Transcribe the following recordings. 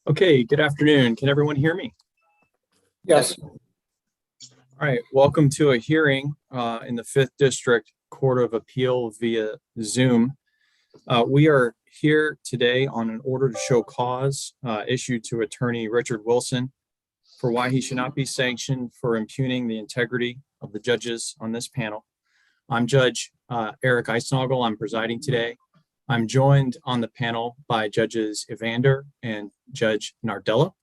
Okay, good afternoon. Can everyone hear me? Yes. All right, welcome to a hearing in the 5th District Court of Appeal via Zoom. We are here today on an order to show cause issued to Attorney Richard Wilson for why he should not be sanctioned for impugning the integrity of the judges on this panel. I'm Judge Eric Eisnagel. I'm presiding today. I'm joined on the panel by Judges Evander and Judge Nardella.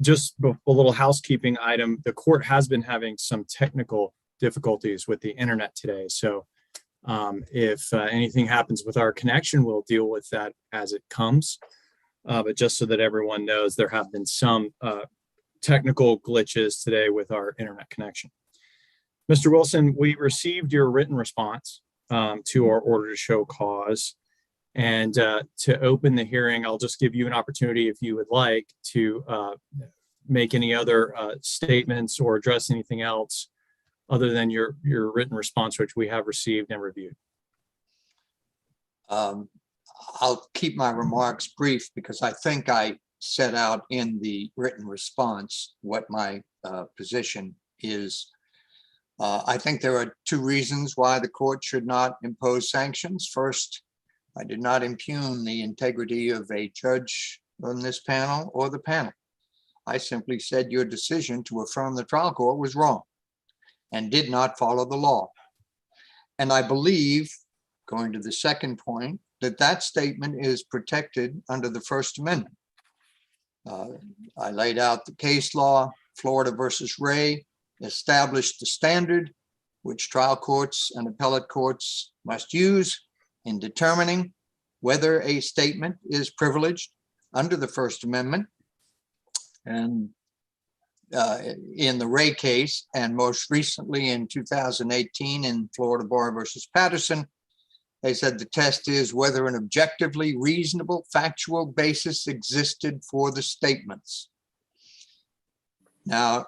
Just a little housekeeping item. The court has been having some technical difficulties with the internet today. So if anything happens with our connection, we'll deal with that as it comes. But just so that everyone knows, there have been some technical glitches today with our internet connection. Mr. Wilson, we received your written response to our order to show cause. And to open the hearing, I'll just give you an opportunity, if you would like, to make any other statements or address anything else other than your written response, which we have received and reviewed. I'll keep my remarks brief because I think I set out in the written response what my position is. I think there are two reasons why the court should not impose sanctions. First, I did not impugn the integrity of a judge on this panel or the panel. I simply said your decision to affirm the trial court was wrong and did not follow the law. And I believe, going to the second point, that that statement is protected under the First Amendment. I laid out the case law. Florida versus Ray established the standard which trial courts and appellate courts must use in determining whether a statement is privileged under the First Amendment. And in the Ray case, and most recently in 2018 in Florida Bar versus Patterson, they said the test is whether an objectively reasonable factual basis existed for the statements. Now,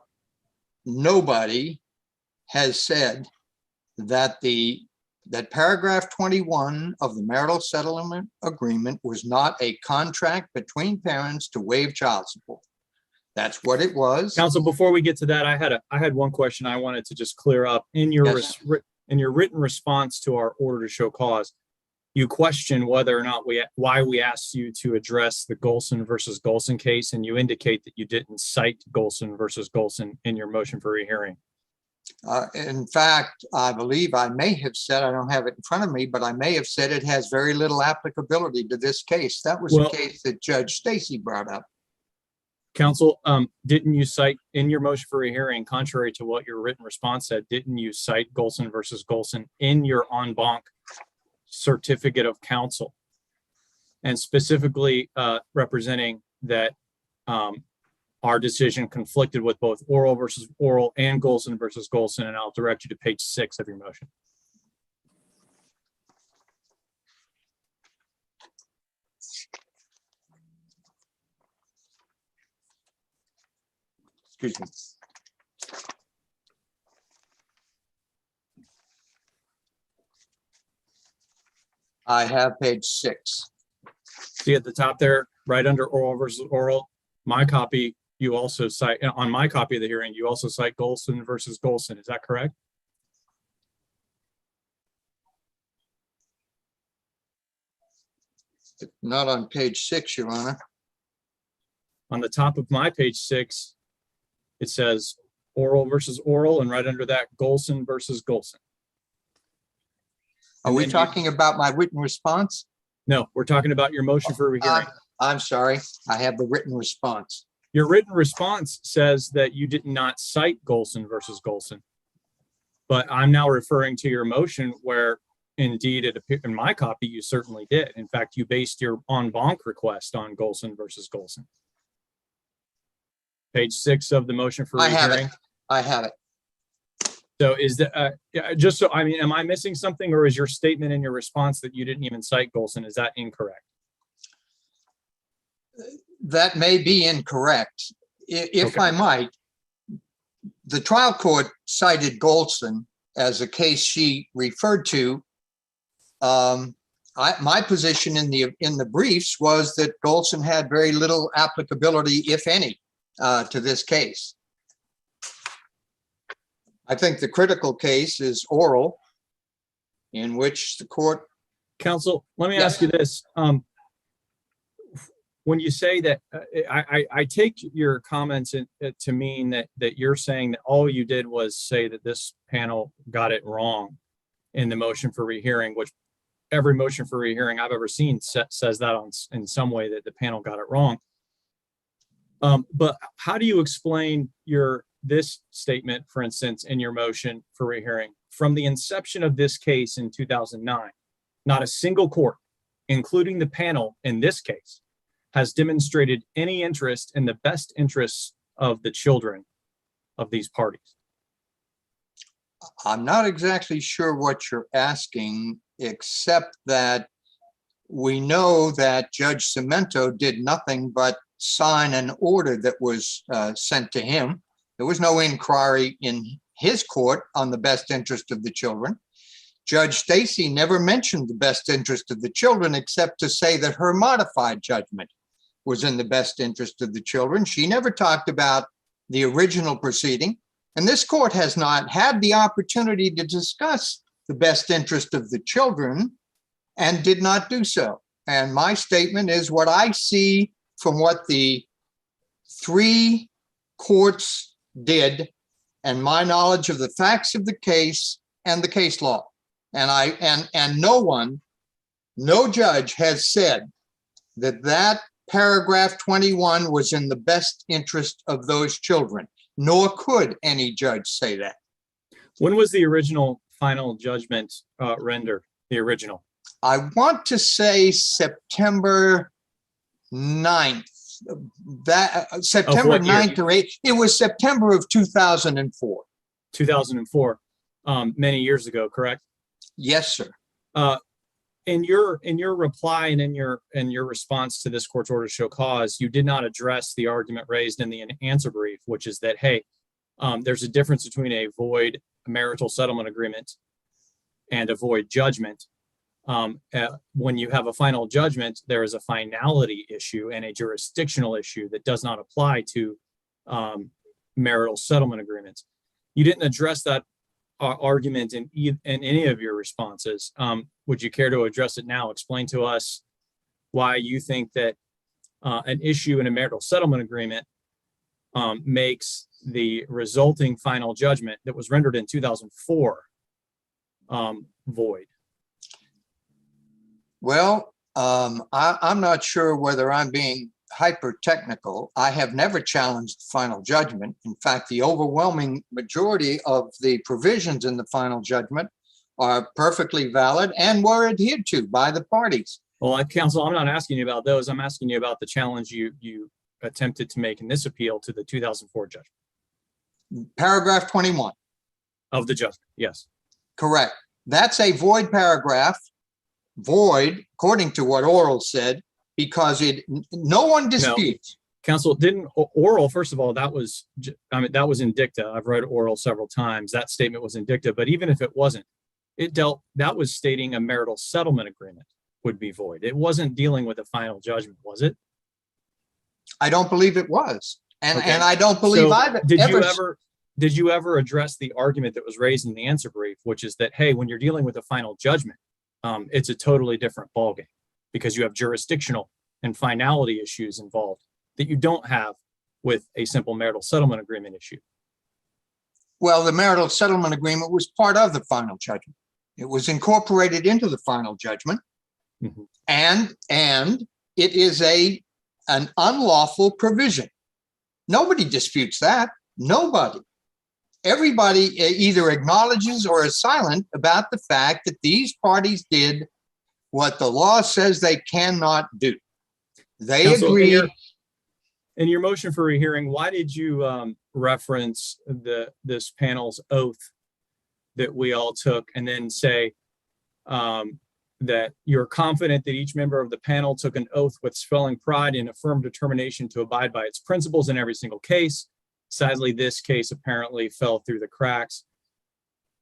nobody has said that that paragraph 21 of the marital settlement agreement was not a contract between parents to waive child support. That's what it was. Counsel, before we get to that, I had one question I wanted to just clear up. In your written response to our order to show cause, you questioned whether or not why we asked you to address the Golson versus Golson case, and you indicate that you didn't cite Golson versus Golson in your motion for rehearing. In fact, I believe I may have said, I don't have it in front of me, but I may have said it has very little applicability to this case. That was a case that Judge Stacy brought up. Counsel, didn't you cite in your motion for rehearing, contrary to what your written response said, didn't you cite Golson versus Golson in your en banc certificate of counsel, and specifically representing that our decision conflicted with both oral versus oral and Golson versus Golson? And I'll direct you to page 6 of your motion. Excuse me. I have page 6. See at the top there, right under oral versus oral, my copy, you also cite, on my copy of the hearing, you also cite Golson versus Golson. Is that correct? Not on page 6, Your Honor. On the top of my page 6, it says oral versus oral, and right under that, Golson versus Golson. Are we talking about my written response? No, we're talking about your motion for rehearing. I'm sorry. I have the written response. Your written response says that you did not cite Golson versus Golson, but I'm now referring to your motion where indeed it appeared in my copy, you certainly did. In fact, you based your en banc request on Golson versus Golson. Page 6 of the motion for rehearing. I have it. So is that just so, I mean, am I missing something, or is your statement in your response that you didn't even cite Golson, is that incorrect? That may be incorrect. If I might, the trial court cited Golson as a case she referred to my position in the briefs was that Golson had very little applicability, if any, to this case. I think the critical case is oral, in which the court. Counsel, let me Yes. ask you this. When you say that, I take your comments to mean that you're saying that all you did was say that this panel got it wrong in the motion for rehearing, which every motion for rehearing I've ever seen says that in some way that the panel got it wrong. But how do you explain this statement, for instance, in your motion for rehearing? From the inception of this case in 2009, not a single court, including the panel in this case, has demonstrated any interest in the best interests of the children of these parties. I'm not exactly sure what you're asking, except that we know that Judge Cemento did nothing but sign an order that was sent to him. There was no inquiry in his court on the best interest of the children. Judge Stacy never mentioned the best interest of the children, except to say that her modified judgment was in the best interest of the children. She never talked about the original proceeding. And this court has not had the opportunity to discuss the best interest of the children and did not do so. And my statement is what I see from what the three courts did and my knowledge of the facts of the case and the case law. And no judge has said that paragraph 21 was in the best interest of those children, nor could any judge say that. When was the original final judgment rendered? The original? I want to say September 9th. September 9th or 8th. It was September of 2004. 2004, many years ago, correct? Yes, sir. In your reply and in your response to this court's order to show cause, you did not address the argument raised in the answer brief, which is that, hey, there's a difference between a void marital settlement agreement and a void judgment. When you have a final judgment, there is a finality issue and a jurisdictional issue that does not apply to marital settlement agreements. You didn't address that argument in any of your responses. Would you care to address it now? Explain to us why you think that an issue in a marital settlement agreement makes the resulting final judgment that was rendered in 2004 void. Well, I'm not sure whether I'm being hyper technical. I have never challenged the final judgment. In fact, the overwhelming majority of the provisions in the final judgment are perfectly valid and were adhered to by the parties. Well, counsel, I'm not asking you about those. I'm asking you about the challenge you attempted to make in this appeal to the 2004 judgment. Paragraph 21. Of the judgment, yes. Correct. That's a void paragraph. Void, according to what oral said, because no one disputes. No. Counsel, didn't oral, first of all, that was in dicta. I've read oral several times. That statement was in dicta, but even if it wasn't, that was stating a marital settlement agreement would be void. It wasn't dealing with a final judgment, was it? I don't believe it was. And Okay. And I don't believe did you ever address the argument that was raised in the answer brief, which is that, hey, when you're dealing with a final judgment, it's a totally different ballgame because you have jurisdictional and finality issues involved that you don't have with a simple marital settlement agreement issue? Well, the marital settlement agreement was part of the final judgment. It was incorporated into the final judgment. Mm-hmm. And it is an unlawful provision. Nobody disputes that. Nobody. Everybody either acknowledges or is silent about the fact that these parties did what the law says they cannot do. They Counsel, agree. In your motion for rehearing, why did you reference this panel's oath that we all took and then say that you're confident that each member of the panel took an oath with swelling pride and a firm determination to abide by its principles in every single case? Sadly, this case apparently fell through the cracks.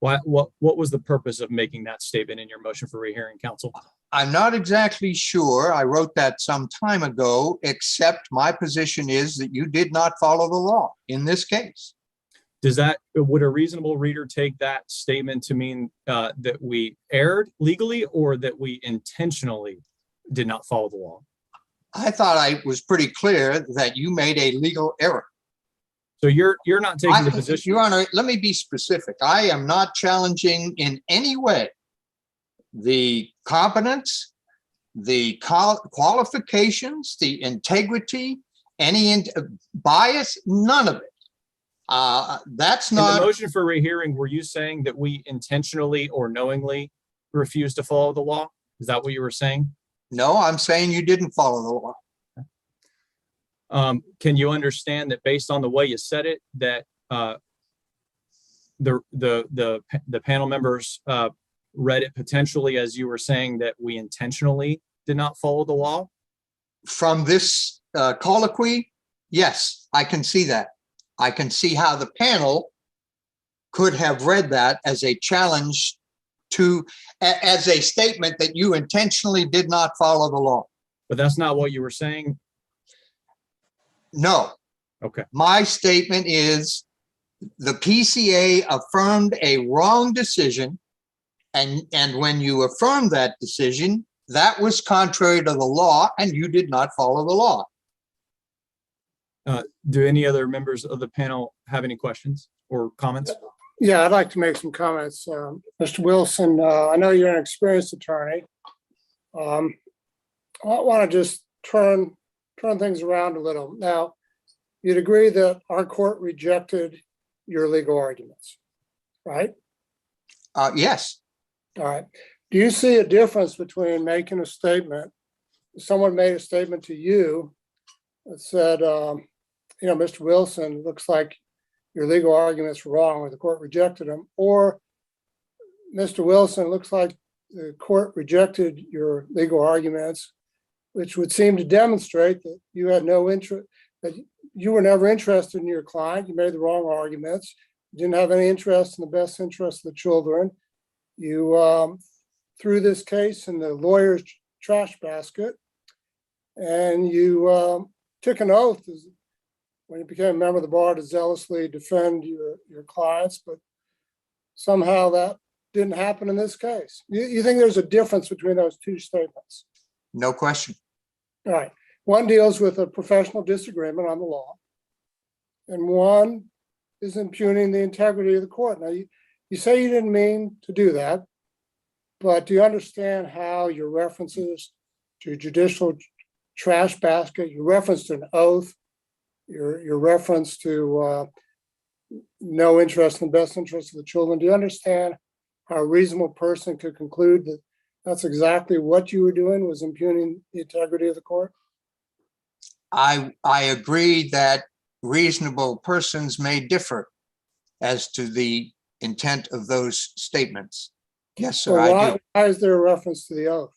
What was the purpose of making that statement in your motion for rehearing, counsel? I'm not exactly sure. I wrote that some time ago, except my position is that you did not follow the law in this case. Would a reasonable reader take that statement to mean that we erred legally or that we intentionally did not follow the law? I thought I was pretty clear that you made a legal error. So you're not taking the position. Your Honor, let me be specific. I am not challenging in any way the competence, the qualifications, the integrity, any bias, none of it. That's not. In the motion for rehearing, were you saying that we intentionally or knowingly refused to follow the law? Is that what you were saying? No, I'm saying you didn't follow the law. Can you understand that based on the way you said it, that the panel members read it potentially as you were saying that we intentionally did not follow the law? From this colloquy, yes, I can see that. I can see how the panel could have read that as a challenge as a statement that you intentionally did not follow the law. But that's not what you were saying? No. Okay. My statement is the PCA affirmed a wrong decision, and when you affirmed that decision, that was contrary to the law, and you did not follow the law. Do any other members of the panel have any questions or comments? Yeah, I'd like to make some comments. Mr. Wilson, I know you're an experienced attorney. I want to just turn things around a little. Now, you'd agree that our court rejected your legal arguments, right? Yes. All right. Do you see a difference between making a statement? Someone made a statement to you that said, Mr. Wilson, looks like your legal arguments were wrong, or the court rejected them, or Mr. Wilson, looks like the court rejected your legal arguments, which would seem to demonstrate that you had no interest, that you were never interested in your client. You made the wrong arguments. You didn't have any interest in the best interest of the children. You threw this case in the lawyer's trash basket, and you took an oath when you became a member of the bar to zealously defend your clients, but somehow that didn't happen in this case. You think there's a difference between those two statements? No question. All right. One deals with a professional disagreement on the law, and one is impugning the integrity of the court. Now, you say you didn't mean to do that, but do you understand how your references to judicial trash basket, your reference to an oath, your reference to no interest in the best interest of the children, do you understand how a reasonable person could conclude that that's exactly what you were doing, was impugning the integrity of the court? I agree that reasonable persons may differ as to the intent of those statements. Yes, sir, I do. Why is there a reference to the oath?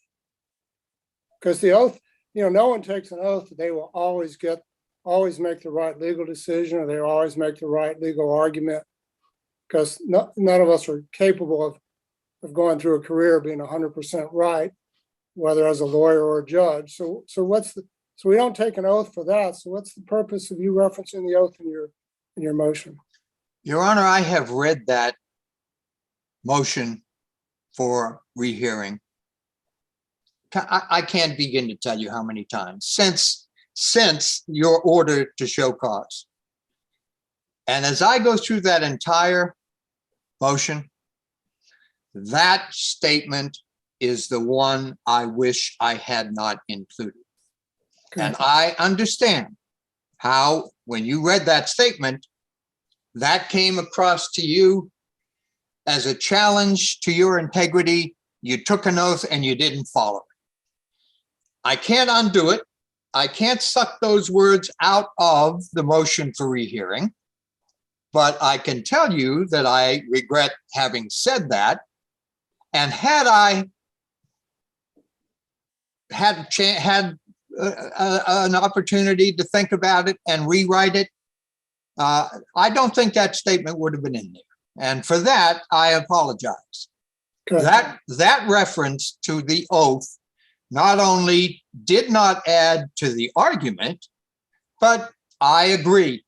Because the oath, no one takes an oath that they will always make the right legal decision, or they always make the right legal argument, because none of us are capable of going through a career being 100% right, whether as a lawyer or a judge. So we don't take an oath for that. So what's the purpose of you referencing the oath in your motion? Your Honor, I have read that motion for rehearing. I can't begin to tell you how many times since your order to show cause. And as I go through that entire motion, that statement is the one I wish I had not included. Okay. And I understand how, when you read that statement, that came across to you as a challenge to your integrity. You took an oath and you didn't follow it. I can't undo it. I can't suck those words out of the motion for rehearing, but I can tell you that I regret having said that. And had I had an opportunity to think about it and rewrite it, I don't think that statement would have been in there. And for that, I apologize. Good. That reference to the oath not only did not add to the argument, but I agree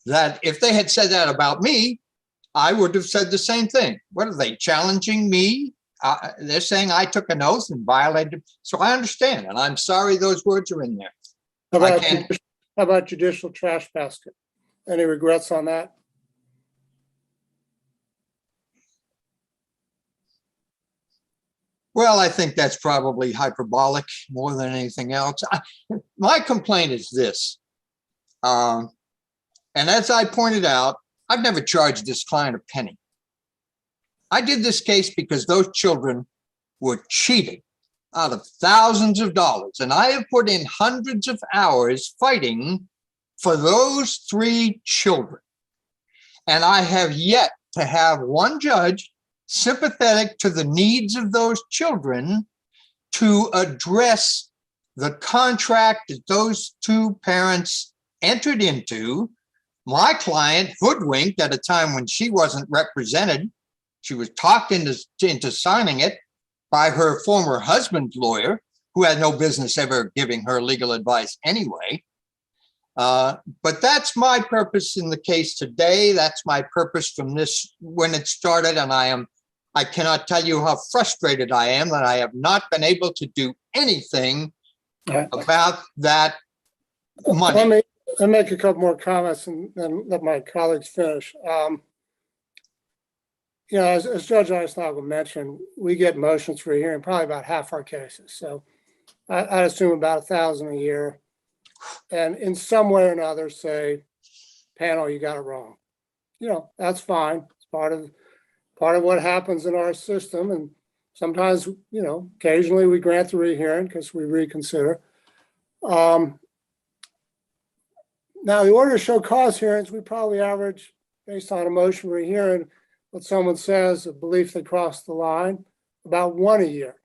that if they had said that about me, I would have said the same thing. What are they challenging me? They're saying I took an oath and violated. So I understand, and I'm sorry those words are in there. How I about, can't. how about judicial trash basket? Any regrets on that? Well, I think that's probably hyperbolic more than anything else. My complaint is this. And as I pointed out, I've never charged this client a penny. I did this case because those children were cheated out of thousands of dollars. And I have put in hundreds of hours fighting for those 3 children. And I have yet to have one judge sympathetic to the needs of those children to address the contract that those 2 parents entered into. My client hoodwinked at a time when she wasn't represented. She was talked into signing it by her former husband's lawyer, who had no business ever giving her legal advice anyway. But that's my purpose in the case today. That's my purpose from this when it started. And I cannot tell you how frustrated I am that I have not been able to do anything about that money. Let me make a couple more comments and then let my colleagues finish. As Judge Eisnagel mentioned, we get motions for a hearing probably about half our cases. So I'd assume about 1,000 a year. And in some way or another say, panel, you got it wrong. That's fine. It's part of what happens in our system. And sometimes, occasionally we grant the rehearing because we reconsider. Now, the order to show cause hearings, we probably average, based on a motion rehearing, what someone says, a belief they crossed the line, about 1 a year.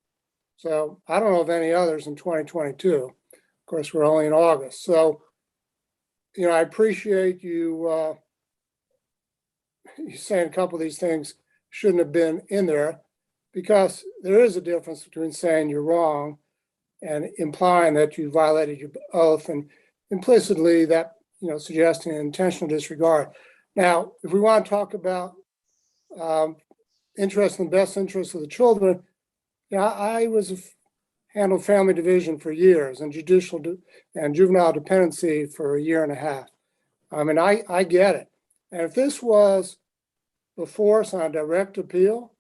So I don't know of any others in 2022. Of course, we're only in August. So, I appreciate you saying a couple of these things shouldn't have been in there, because there is a difference between saying you're wrong and implying that you violated your oath, and implicitly that, suggesting intentional disregard. Now, if we want to talk about interest in the best interest of the children, I handled family division for years and juvenile dependency for 1.5 years. I mean, I get it. And if this was before us on a direct appeal,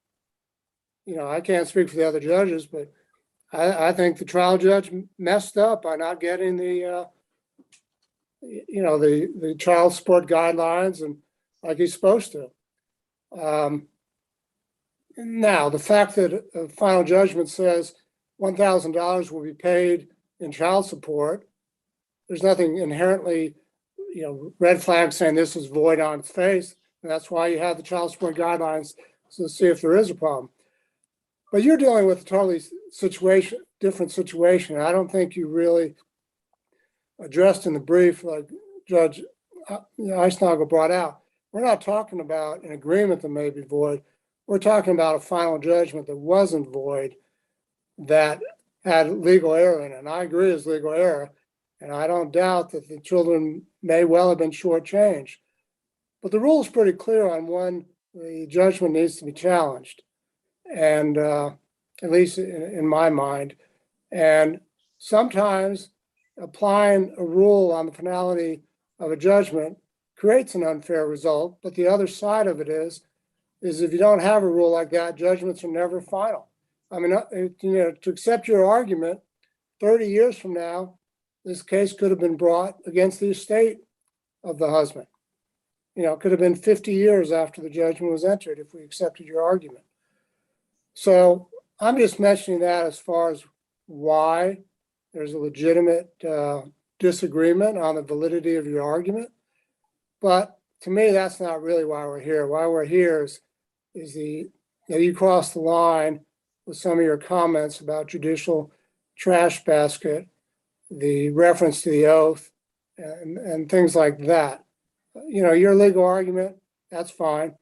I can't speak for the other judges, but I think the trial judge messed up by not getting the child support guidelines and like he's supposed to. Now, the fact that a final judgment says $1,000 will be paid in child support, there's nothing inherently, red flag saying this is void on its face. And that's why you have the child support guidelines to see if there is a problem. But you're dealing with a totally different situation. I don't think you really addressed in the brief, like Judge Eisnagel brought out. We're not talking about an agreement that may be void. We're talking about a final judgment that wasn't void, that had legal error in it. And I agree it's legal error. And I don't doubt that the children may well have been shortchanged. But the rule is pretty clear on when the judgment needs to be challenged. And at least in my mind. And sometimes applying a rule on the finality of a judgment creates an unfair result. But the other side of it is if you don't have a rule like that, judgments are never final. I mean, to accept your argument, 30 years from now, this case could have been brought against the estate of the husband. It could have been 50 years after the judgment was entered if we accepted your argument. So I'm just mentioning that as far as why there's a legitimate disagreement on the validity of your argument. But to me, that's not really why we're here. Why we're here is you crossed the line with some of your comments about judicial trash basket, the reference to the oath, and things like that. Your legal argument, that's fine.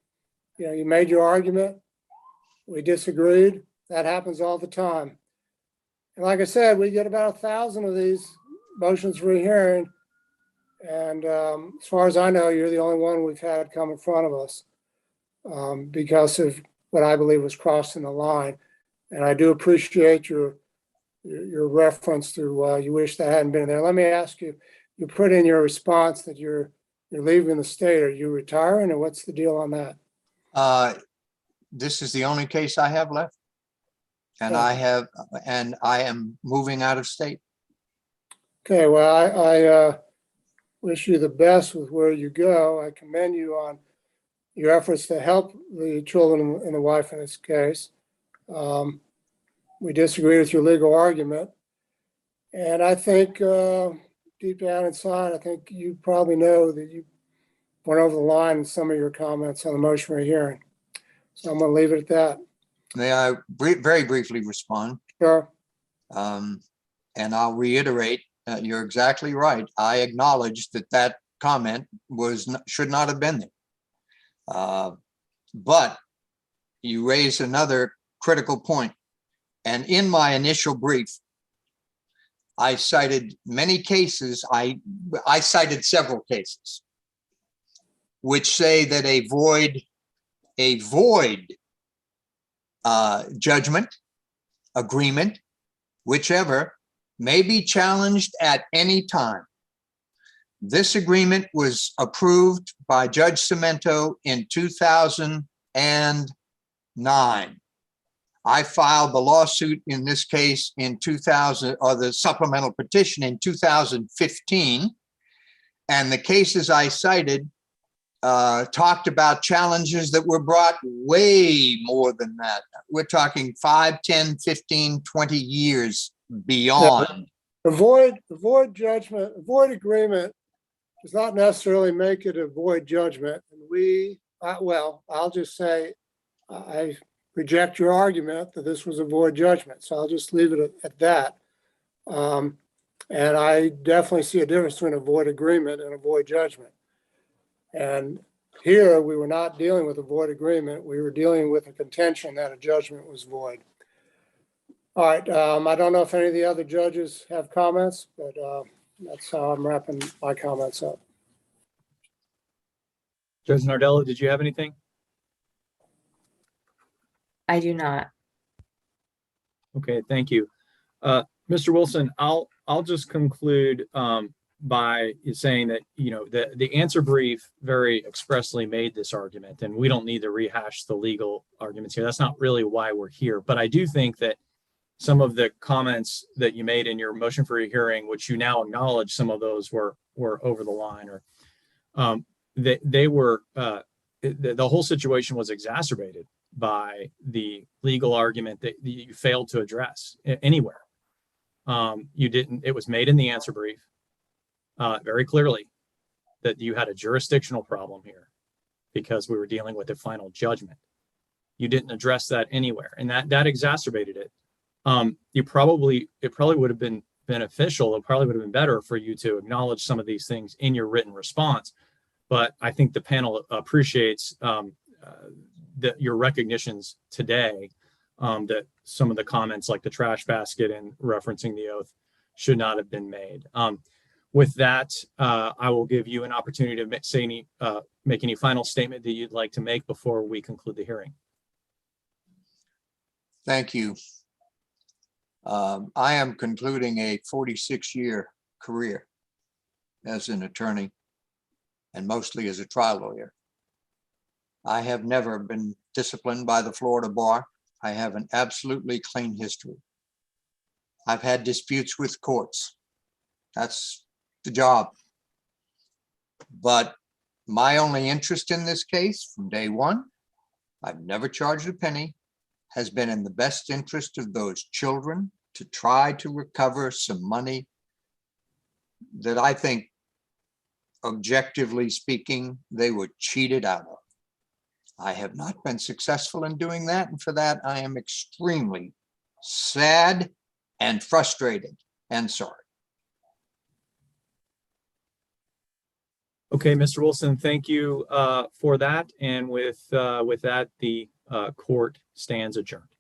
you made your argument. We disagreed. That happens all the time. And like I said, we get about 1,000 of these motions for a hearing. And as far as I know, you're the only one we've had come in front of us because of what I believe was crossing the line. And I do appreciate your reference to you wish that hadn't been there. Let me ask you, you put in your response that you're leaving the state. Are you retiring, or what's the deal on that? This is the only case I have left. And Yeah. I am moving out of state. Okay, well, I wish you the best with where you go. I commend you on your efforts to help the children and the wife in this case. We disagree with your legal argument. And I think deep down inside, I think you probably know that you went over the line in some of your comments on the motion for a hearing. So I'm going to leave it at that. May I very briefly respond? Sure. And I'll reiterate, you're exactly right. I acknowledge that comment should not have been there. But you raise another critical point. And in my initial brief, I cited many cases. I cited several cases which say that a void judgment, agreement, whichever, may be challenged at any time. This agreement was approved by Judge Cemento in 2009. I filed the lawsuit in this case in 2000, or the supplemental petition in 2015. And the cases I cited talked about challenges that were brought way more than that. We're talking 5, 10, 15, 20 years beyond. The void judgment, a void agreement does not necessarily make it a void judgment. And I'll just say, I reject your argument that this was a void judgment. So I'll just leave it at that. And I definitely see a difference between a void agreement and a void judgment. And here we were not dealing with a void agreement. We were dealing with a contention that a judgment was void. All right. I don't know if any of the other judges have comments, but that's how I'm wrapping my comments up. Judge Nardella, did you have anything? I do not. Okay, thank you. Mr. Wilson, I'll just conclude by saying that, the answer brief very expressly made this argument, and we don't need to rehash the legal arguments here. That's not really why we're here. But I do think that some of the comments that you made in your motion for a hearing, which you now acknowledge some of those were over the line, or they were, the whole situation was exacerbated by the legal argument that you failed to address anywhere. You didn't. It was made in the answer brief very clearly that you had a jurisdictional problem here because we were dealing with a final judgment. You didn't address that anywhere, and that exacerbated it. It probably would have been beneficial. It probably would have been better for you to acknowledge some of these things in your written response. But I think the panel appreciates your recognitions today that some of the comments, like the trash basket and referencing the oath, should not have been made. With that, I will give you an opportunity to make any final statement that you'd like to make before we conclude the hearing. Thank you. I am concluding a 46-year career as an attorney and mostly as a trial lawyer. I have never been disciplined by the Florida bar. I have an absolutely clean history. I've had disputes with courts. That's the job. But my only interest in this case from day one, I've never charged a penny, has been in the best interest of those children to try to recover some money that I think, objectively speaking, they were cheated out of. I have not been successful in doing that, and for that I am extremely sad and frustrated and sorry. Okay, Mr. Wilson, thank you for that. And with that, the court stands adjourned.